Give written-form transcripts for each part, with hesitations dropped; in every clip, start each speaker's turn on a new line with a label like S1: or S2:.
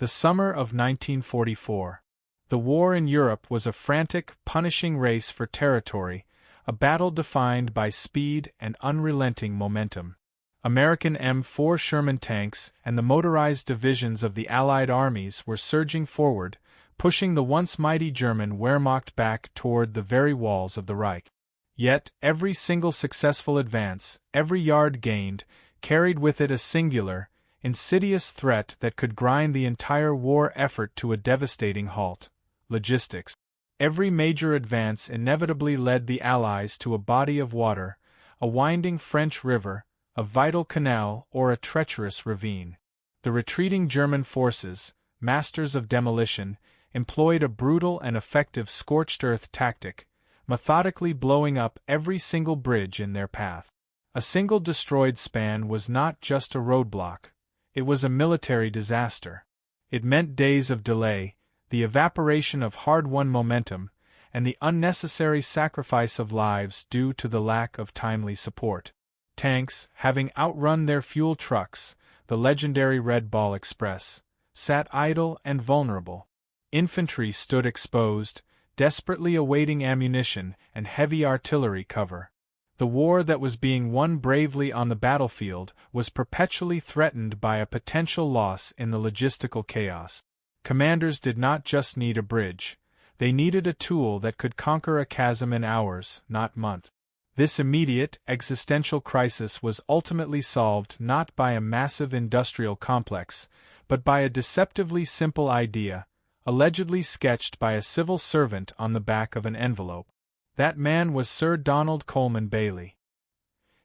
S1: The summer of 1944. The war in Europe was a frantic, punishing race for territory, a battle defined by speed and unrelenting momentum. American M4 Sherman tanks and the motorized divisions of the Allied armies were surging forward, pushing the once mighty German Wehrmacht back toward the very walls of the Reich. Yet, every single successful advance, every yard gained, carried with it a singular, insidious threat that could grind the entire war effort to a devastating halt: logistics. Every major advance inevitably led the Allies to a body of water, a winding French river, a vital canal, or a treacherous ravine. The retreating German forces, masters of demolition, employed a brutal and effective scorched earth tactic, methodically blowing up every single bridge in their path. A single destroyed span was not just a roadblock, it was a military disaster. It meant days of delay, the evaporation of hard-won momentum, and the unnecessary sacrifice of lives due to the lack of timely support. Tanks, having outrun their fuel trucks, the legendary Red Ball Express, sat idle and vulnerable. Infantry stood exposed, desperately awaiting ammunition and heavy artillery cover. The war that was being won bravely on the battlefield was perpetually threatened by a potential loss in the logistical chaos. Commanders did not just need a bridge, they needed a tool that could conquer a chasm in hours, not months. This immediate, existential crisis was ultimately solved not by a massive industrial complex, but by a deceptively simple idea, allegedly sketched by a civil servant on the back of an envelope. That man was Sir Donald Coleman Bailey.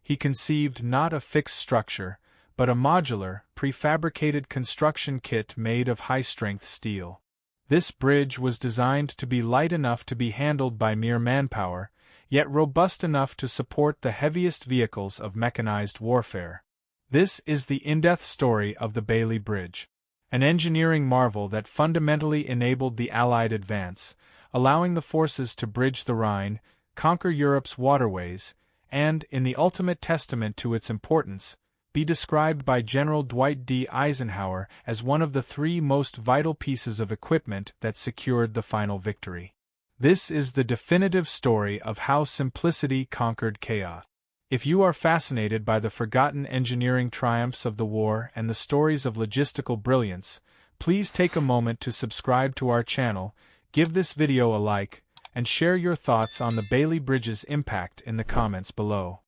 S1: He conceived not a fixed structure, but a modular, prefabricated construction kit made of high-strength steel. This bridge was designed to be light enough to be handled by mere manpower, yet robust enough to support the heaviest vehicles of mechanized warfare. This is the in-depth story of the Bailey Bridge, an engineering marvel that fundamentally enabled the Allied advance, allowing the forces to bridge the Rhine, conquer Europe's waterways, and, in the ultimate testament to its importance, be described by General Dwight D. Eisenhower as one of the three most vital pieces of equipment that secured the final victory. This is the definitive story of how simplicity conquered chaos. If you are fascinated by the forgotten engineering triumphs of the war and the stories of logistical brilliance, please take a moment to subscribe to our channel, give this video a like, and share your thoughts on the Bailey Bridge's impact in the comments below.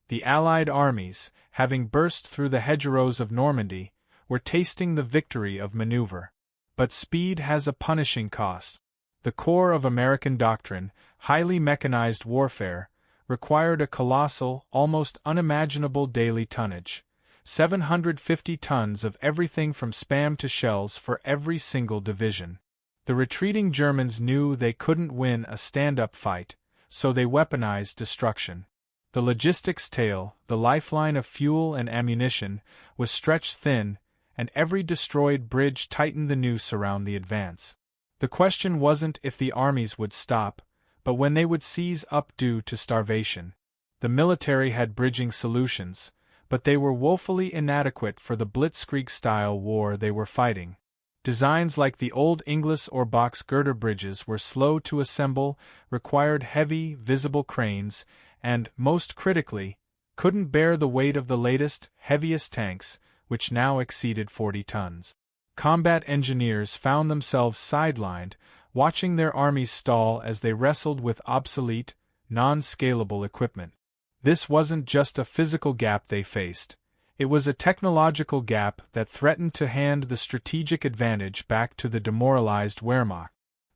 S1: The Allied armies, having burst through the hedgerows of Normandy, were tasting the victory of maneuver. But speed has a punishing cost. The core of American doctrine, highly mechanized warfare, required a colossal, almost unimaginable daily tonnage. 750 tons of everything from spam to shells for every single division. The retreating Germans knew they couldn't win a stand-up fight, so they weaponized destruction. The logistics tail, the lifeline of fuel and ammunition, was stretched thin, and every destroyed bridge tightened the noose around the advance. The question wasn't if the armies would stop, but when they would seize up due to starvation. The military had bridging solutions, but they were woefully inadequate for the blitzkrieg-style war they were fighting. Designs like the Old Inglis or box girder bridges were slow to assemble, required heavy, visible cranes, and, most critically, couldn't bear the weight of the latest, heaviest tanks, which now exceeded 40 tons. Combat engineers found themselves sidelined, watching their armies stall as they wrestled with obsolete, non-scalable equipment. This wasn't just a physical gap they faced. It was a technological gap that threatened to hand the strategic advantage back to the demoralized Wehrmacht.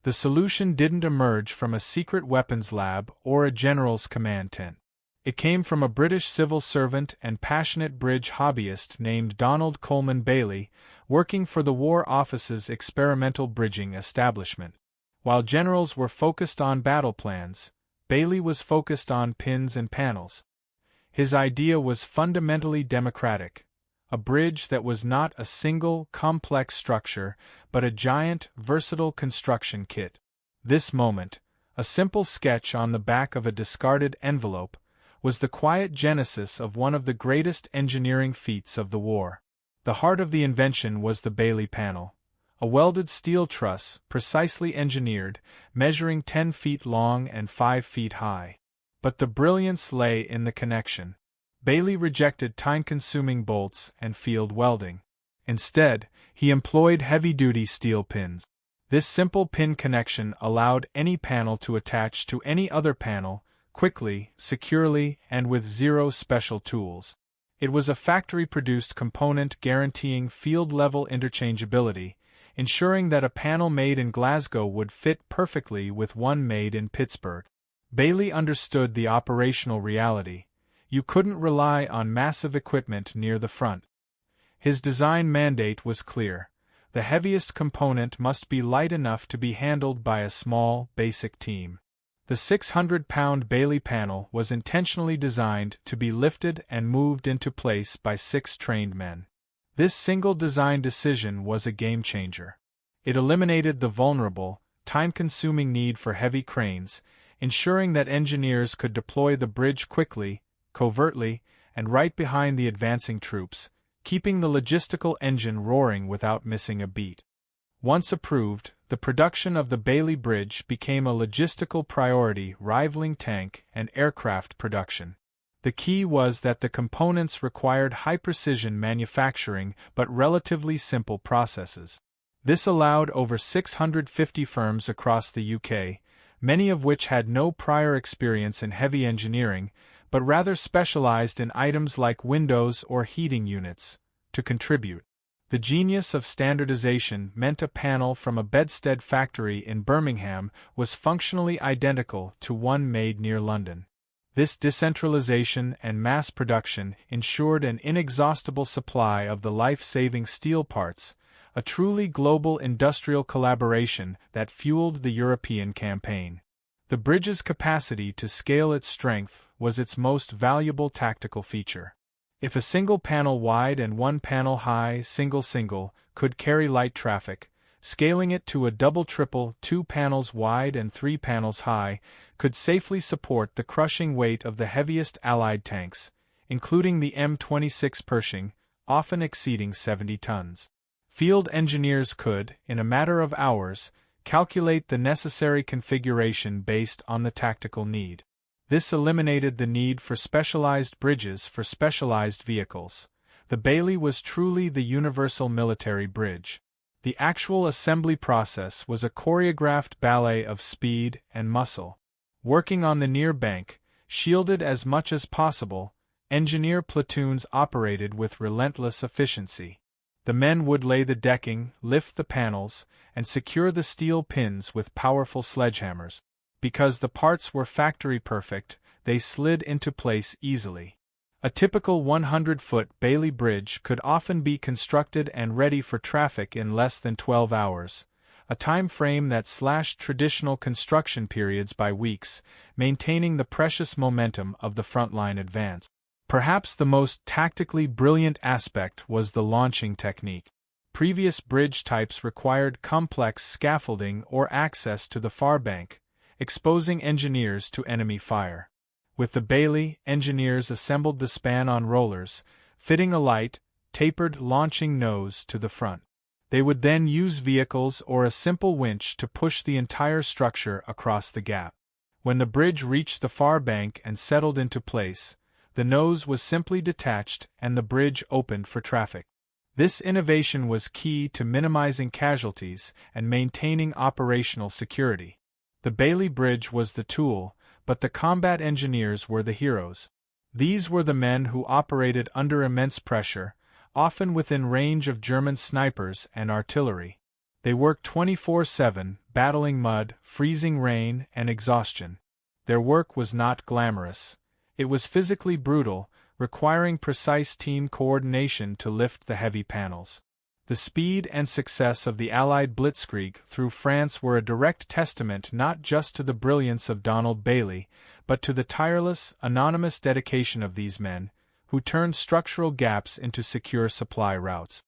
S1: The solution didn't emerge from a secret weapons lab or a general's command tent. It came from a British civil servant and passionate bridge hobbyist named Donald Coleman Bailey, working for the War Office's experimental bridging establishment. While generals were focused on battle plans, Bailey was focused on pins and panels. His idea was fundamentally democratic, a bridge that was not a single, complex structure, but a giant, versatile construction kit. This moment, a simple sketch on the back of a discarded envelope, was the quiet genesis of one of the greatest engineering feats of the war. The heart of the invention was the Bailey panel, a welded steel truss, precisely engineered, measuring 10 feet long and 5 feet high. But the brilliance lay in the connection. Bailey rejected time-consuming bolts and field welding. Instead, he employed heavy-duty steel pins. This simple pin connection allowed any panel to attach to any other panel, quickly, securely, and with zero special tools. It was a factory-produced component guaranteeing field-level interchangeability, ensuring that a panel made in Glasgow would fit perfectly with one made in Pittsburgh. Bailey understood the operational reality. You couldn't rely on massive equipment near the front. His design mandate was clear. The heaviest component must be light enough to be handled by a small, basic team. The 600-pound Bailey panel was intentionally designed to be lifted and moved into place by 6 trained men. This single design decision was a game-changer. It eliminated the vulnerable, time-consuming need for heavy cranes, ensuring that engineers could deploy the bridge quickly, covertly, and right behind the advancing troops, keeping the logistical engine roaring without missing a beat. Once approved, the production of the Bailey Bridge became a logistical priority rivaling tank and aircraft production. The key was that the components required high-precision manufacturing but relatively simple processes. This allowed over 650 firms across the UK, many of which had no prior experience in heavy engineering, but rather specialized in items like windows or heating units, to contribute. The genius of standardization meant a panel from a bedstead factory in Birmingham was functionally identical to one made near London. This decentralization and mass production ensured an inexhaustible supply of the life-saving steel parts, a truly global industrial collaboration that fueled the European campaign. The bridge's capacity to scale its strength was its most valuable tactical feature. If a single panel wide and one panel high single could carry light traffic, scaling it to a double-triple 2 panels wide and 3 panels high could safely support the crushing weight of the heaviest Allied tanks, including the M26 Pershing, often exceeding 70 tons. Field engineers could, in a matter of hours, calculate the necessary configuration based on the tactical need. This eliminated the need for specialized bridges for specialized vehicles. The Bailey was truly the universal military bridge. The actual assembly process was a choreographed ballet of speed and muscle. Working on the near bank, shielded as much as possible, engineer platoons operated with relentless efficiency. The men would lay the decking, lift the panels, and secure the steel pins with powerful sledgehammers. Because the parts were factory perfect, they slid into place easily. A typical 100-foot Bailey Bridge could often be constructed and ready for traffic in less than 12 hours, a time frame that slashed traditional construction periods by weeks, maintaining the precious momentum of the frontline advance. Perhaps the most tactically brilliant aspect was the launching technique. Previous bridge types required complex scaffolding or access to the far bank, exposing engineers to enemy fire. With the Bailey, engineers assembled the span on rollers, fitting a light, tapered launching nose to the front. They would then use vehicles or a simple winch to push the entire structure across the gap. When the bridge reached the far bank and settled into place, the nose was simply detached and the bridge opened for traffic. This innovation was key to minimizing casualties and maintaining operational security. The Bailey Bridge was the tool, but the combat engineers were the heroes. These were the men who operated under immense pressure, often within range of German snipers and artillery. They worked 24/7, battling mud, freezing rain, and exhaustion. Their work was not glamorous. It was physically brutal, requiring precise team coordination to lift the heavy panels. The speed and success of the Allied blitzkrieg through France were a direct testament not just to the brilliance of Donald Bailey, but to the tireless, anonymous dedication of these men, who turned structural gaps into secure supply routes.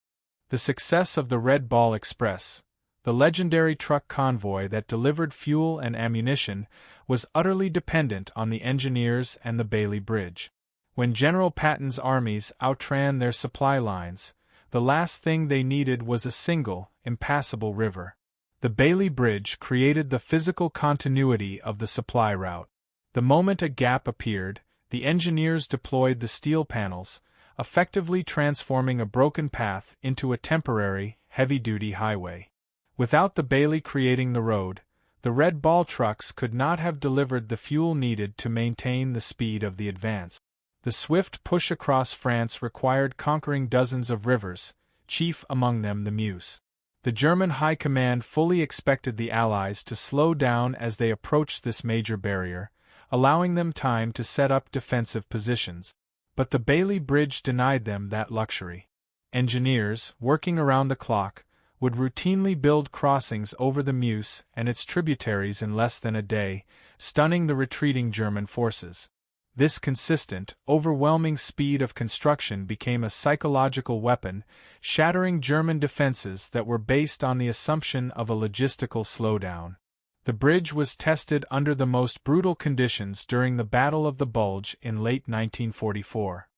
S1: The success of the Red Ball Express, the legendary truck convoy that delivered fuel and ammunition, was utterly dependent on the engineers and the Bailey Bridge. When General Patton's armies outran their supply lines, the last thing they needed was a single, impassable river. The Bailey Bridge created the physical continuity of the supply route. The moment a gap appeared, the engineers deployed the steel panels, effectively transforming a broken path into a temporary, heavy-duty highway. Without the Bailey creating the road, the Red Ball trucks could not have delivered the fuel needed to maintain the speed of the advance. The swift push across France required conquering dozens of rivers, chief among them the Meuse. The German High Command fully expected the Allies to slow down as they approached this major barrier, allowing them time to set up defensive positions. But the Bailey Bridge denied them that luxury. Engineers, working around the clock, would routinely build crossings over the Meuse and its tributaries in less than a day, stunning the retreating German forces. This consistent, overwhelming speed of construction became a psychological weapon, shattering German defenses that were based on the assumption of a logistical slowdown. The bridge was tested under the most brutal conditions during the Battle of the Bulge in late 1944.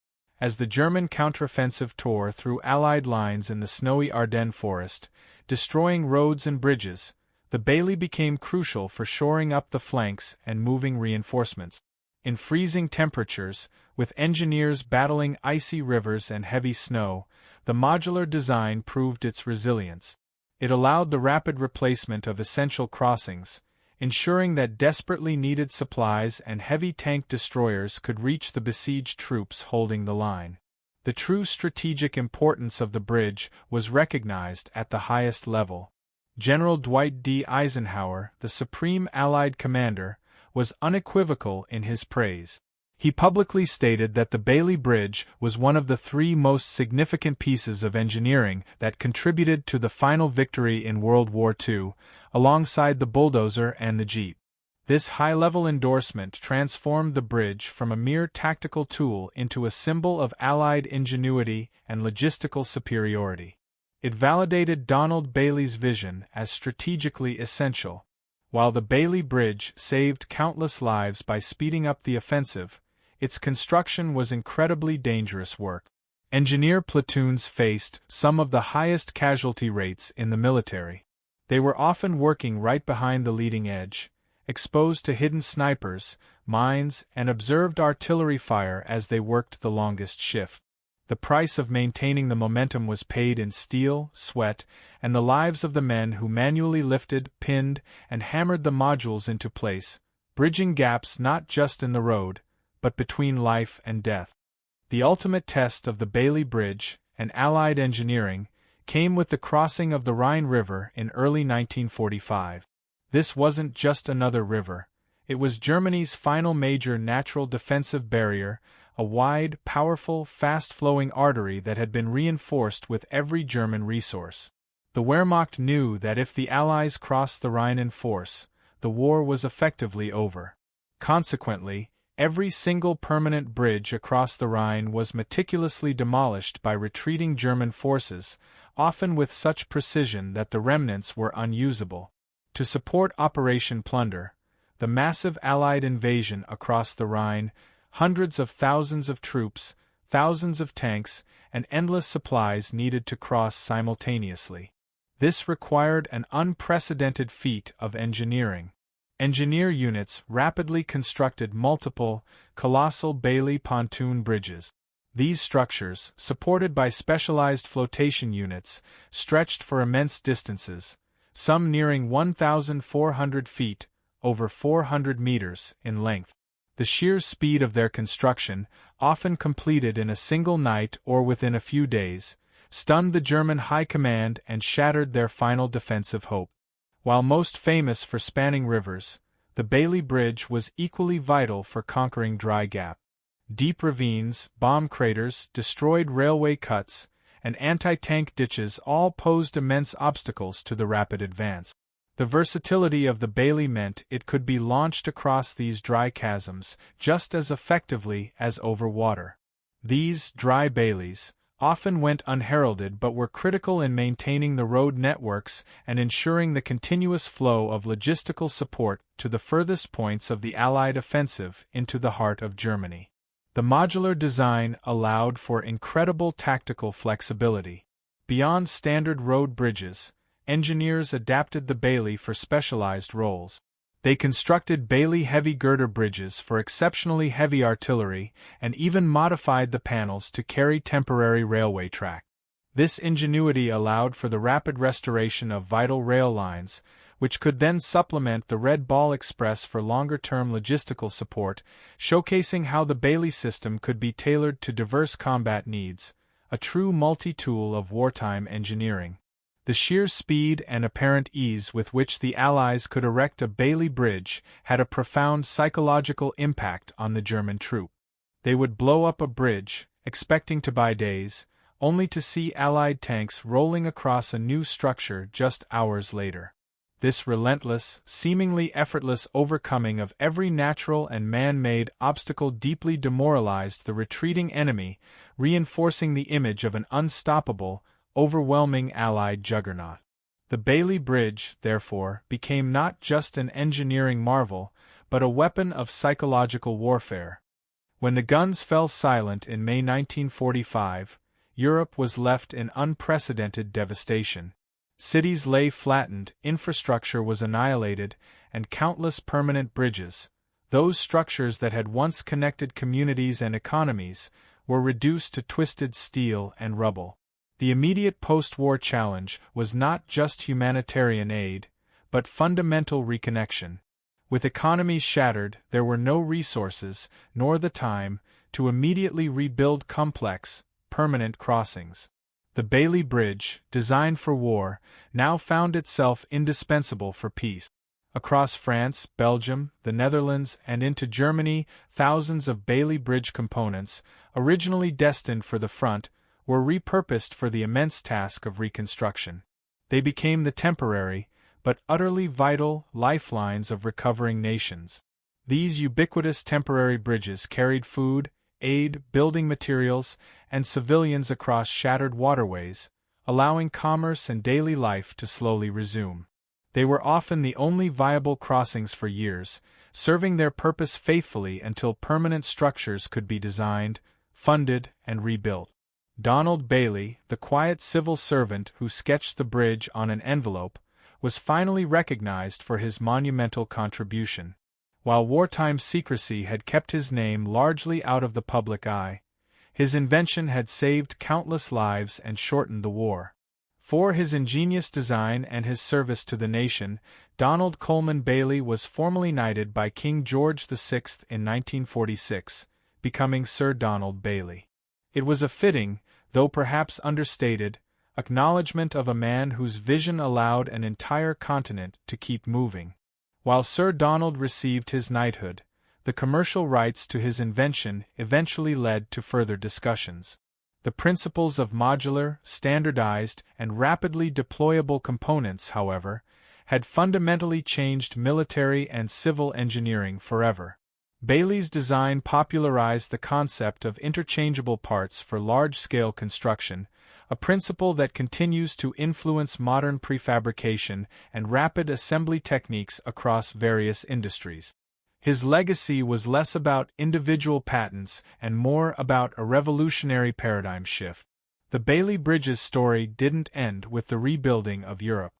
S1: As the German counteroffensive tore through Allied lines in the snowy Ardennes forest, destroying roads and bridges, the Bailey became crucial for shoring up the flanks and moving reinforcements. In freezing temperatures, with engineers battling icy rivers and heavy snow, the modular design proved its resilience. It allowed the rapid replacement of essential crossings, ensuring that desperately needed supplies and heavy tank destroyers could reach the besieged troops holding the line. The true strategic importance of the bridge was recognized at the highest level. General Dwight D. Eisenhower, the supreme Allied commander, was unequivocal in his praise. He publicly stated that the Bailey Bridge was one of the three most significant pieces of engineering that contributed to the final victory in World War II, alongside the bulldozer and the Jeep. This high-level endorsement transformed the bridge from a mere tactical tool into a symbol of Allied ingenuity and logistical superiority. It validated Donald Bailey's vision as strategically essential. While the Bailey Bridge saved countless lives by speeding up the offensive, its construction was incredibly dangerous work. Engineer platoons faced some of the highest casualty rates in the military. They were often working right behind the leading edge, exposed to hidden snipers, mines, and observed artillery fire as they worked the longest shift. The price of maintaining the momentum was paid in steel, sweat, and the lives of the men who manually lifted, pinned, and hammered the modules into place, bridging gaps not just in the road, but between life and death. The ultimate test of the Bailey Bridge and Allied engineering came with the crossing of the Rhine River in early 1945. This wasn't just another river. It was Germany's final major natural defensive barrier, a wide, powerful, fast-flowing artery that had been reinforced with every German resource. The Wehrmacht knew that if the Allies crossed the Rhine in force, the war was effectively over. Consequently, every single permanent bridge across the Rhine was meticulously demolished by retreating German forces, often with such precision that the remnants were unusable. To support Operation Plunder, the massive Allied invasion across the Rhine, hundreds of thousands of troops, thousands of tanks, and endless supplies needed to cross simultaneously. This required an unprecedented feat of engineering. Engineer units rapidly constructed multiple, colossal Bailey pontoon bridges. These structures, supported by specialized flotation units, stretched for immense distances, some nearing 1,400 feet, over 400 meters, in length. The sheer speed of their construction, often completed in a single night or within a few days, stunned the German High Command and shattered their final defensive hope. While most famous for spanning rivers, the Bailey Bridge was equally vital for conquering dry gap. Deep ravines, bomb craters, destroyed railway cuts, and anti-tank ditches all posed immense obstacles to the rapid advance. The versatility of the Bailey meant it could be launched across these dry chasms just as effectively as over water. These dry Baileys often went unheralded but were critical in maintaining the road networks and ensuring the continuous flow of logistical support to the furthest points of the Allied offensive into the heart of Germany. The modular design allowed for incredible tactical flexibility. Beyond standard road bridges, engineers adapted the Bailey for specialized roles. They constructed Bailey heavy girder bridges for exceptionally heavy artillery and even modified the panels to carry temporary railway track. This ingenuity allowed for the rapid restoration of vital rail lines, which could then supplement the Red Ball Express for longer-term logistical support, showcasing how the Bailey system could be tailored to diverse combat needs, a true multi-tool of wartime engineering. The sheer speed and apparent ease with which the Allies could erect a Bailey bridge had a profound psychological impact on the German troop. They would blow up a bridge, expecting to buy days, only to see Allied tanks rolling across a new structure just hours later. This relentless, seemingly effortless overcoming of every natural and man-made obstacle deeply demoralized the retreating enemy, reinforcing the image of an unstoppable, overwhelming Allied juggernaut. The Bailey Bridge, therefore, became not just an engineering marvel, but a weapon of psychological warfare. When the guns fell silent in May 1945, Europe was left in unprecedented devastation. Cities lay flattened, infrastructure was annihilated, and countless permanent bridges, those structures that had once connected communities and economies, were reduced to twisted steel and rubble. The immediate post-war challenge was not just humanitarian aid, but fundamental reconnection. With economies shattered, there were no resources, nor the time, to immediately rebuild complex, permanent crossings. The Bailey Bridge, designed for war, now found itself indispensable for peace. Across France, Belgium, the Netherlands, and into Germany, thousands of Bailey Bridge components, originally destined for the front, were repurposed for the immense task of reconstruction. They became the temporary, but utterly vital, lifelines of recovering nations. These ubiquitous temporary bridges carried food, aid, building materials, and civilians across shattered waterways, allowing commerce and daily life to slowly resume. They were often the only viable crossings for years, serving their purpose faithfully until permanent structures could be designed, funded, and rebuilt. Donald Bailey, the quiet civil servant who sketched the bridge on an envelope, was finally recognized for his monumental contribution. While wartime secrecy had kept his name largely out of the public eye, his invention had saved countless lives and shortened the war. For his ingenious design and his service to the nation, Donald Coleman Bailey was formally knighted by King George VI in 1946, becoming Sir Donald Bailey. It was a fitting, though perhaps understated, acknowledgement of a man whose vision allowed an entire continent to keep moving. While Sir Donald received his knighthood, the commercial rights to his invention eventually led to further discussions. The principles of modular, standardized, and rapidly deployable components, however, had fundamentally changed military and civil engineering forever. Bailey's design popularized the concept of interchangeable parts for large-scale construction, a principle that continues to influence modern prefabrication and rapid assembly techniques across various industries. His legacy was less about individual patents and more about a revolutionary paradigm shift. The Bailey Bridge's story didn't end with the rebuilding of Europe.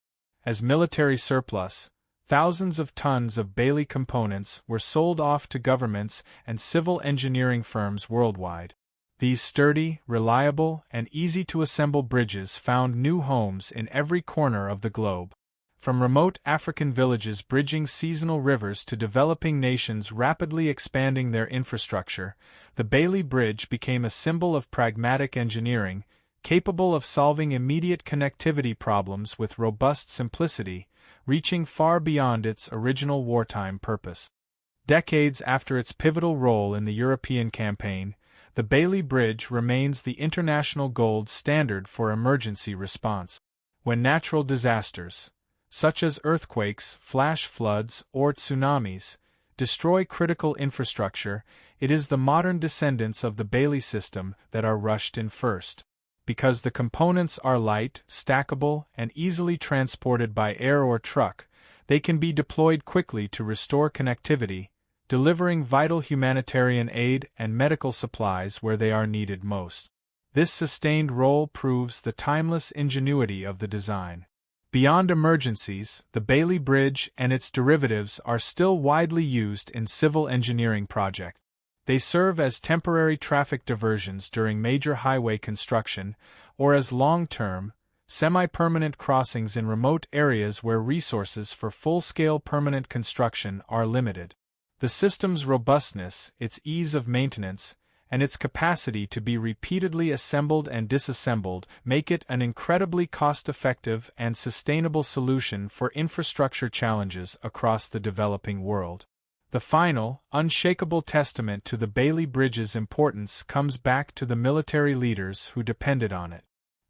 S1: As military surplus, thousands of tons of Bailey components were sold off to governments and civil engineering firms worldwide. These sturdy, reliable, and easy-to-assemble bridges found new homes in every corner of the globe. From remote African villages bridging seasonal rivers to developing nations rapidly expanding their infrastructure, the Bailey Bridge became a symbol of pragmatic engineering, capable of solving immediate connectivity problems with robust simplicity, reaching far beyond its original wartime purpose. Decades after its pivotal role in the European campaign, the Bailey Bridge remains the international gold standard for emergency response. When natural disasters, such as earthquakes, flash floods, or tsunamis, destroy critical infrastructure, it is the modern descendants of the Bailey system that are rushed in first. Because the components are light, stackable, and easily transported by air or truck, they can be deployed quickly to restore connectivity, delivering vital humanitarian aid and medical supplies where they are needed most. This sustained role proves the timeless ingenuity of the design. Beyond emergencies, the Bailey Bridge and its derivatives are still widely used in civil engineering projects. They serve as temporary traffic diversions during major highway construction, or as long-term, semi-permanent crossings in remote areas where resources for full-scale permanent construction are limited. The system's robustness, its ease of maintenance, and its capacity to be repeatedly assembled and disassembled make it an incredibly cost-effective and sustainable solution for infrastructure challenges across the developing world. The final, unshakable testament to the Bailey Bridge's importance comes back to the military leaders who depended on it.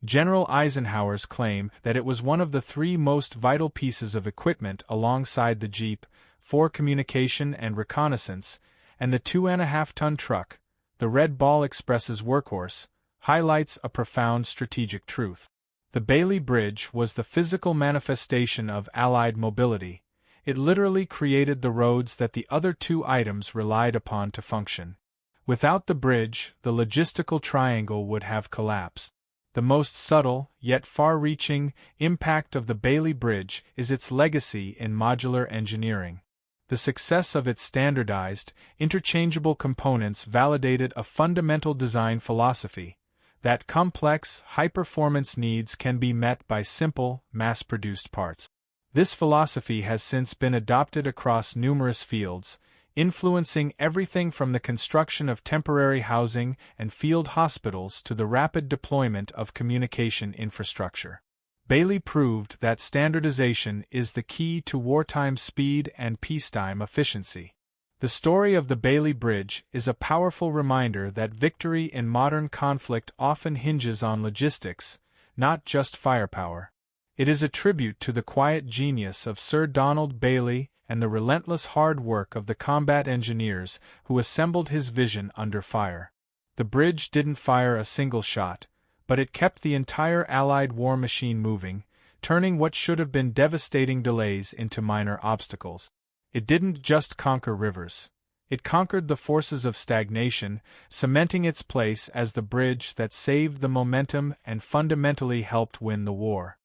S1: General Eisenhower's claim that it was one of the three most vital pieces of equipment alongside the Jeep, for communication and reconnaissance, and the 2.5-ton truck, the Red Ball Express's workhorse, highlights a profound strategic truth. The Bailey Bridge was the physical manifestation of Allied mobility. It literally created the roads that the other two items relied upon to function. Without the bridge, the logistical triangle would have collapsed. The most subtle, yet far-reaching, impact of the Bailey Bridge is its legacy in modular engineering. The success of its standardized, interchangeable components validated a fundamental design philosophy, that complex, high-performance needs can be met by simple, mass-produced parts. This philosophy has since been adopted across numerous fields, influencing everything from the construction of temporary housing and field hospitals to the rapid deployment of communication infrastructure. Bailey proved that standardization is the key to wartime speed and peacetime efficiency. The story of the Bailey Bridge is a powerful reminder that victory in modern conflict often hinges on logistics, not just firepower. It is a tribute to the quiet genius of Sir Donald Bailey and the relentless hard work of the combat engineers who assembled his vision under fire. The bridge didn't fire a single shot, but it kept the entire Allied war machine moving, turning what should have been devastating delays into minor obstacles. It didn't just conquer rivers. It conquered the forces of stagnation, cementing its place as the bridge that saved the momentum and fundamentally helped win the war.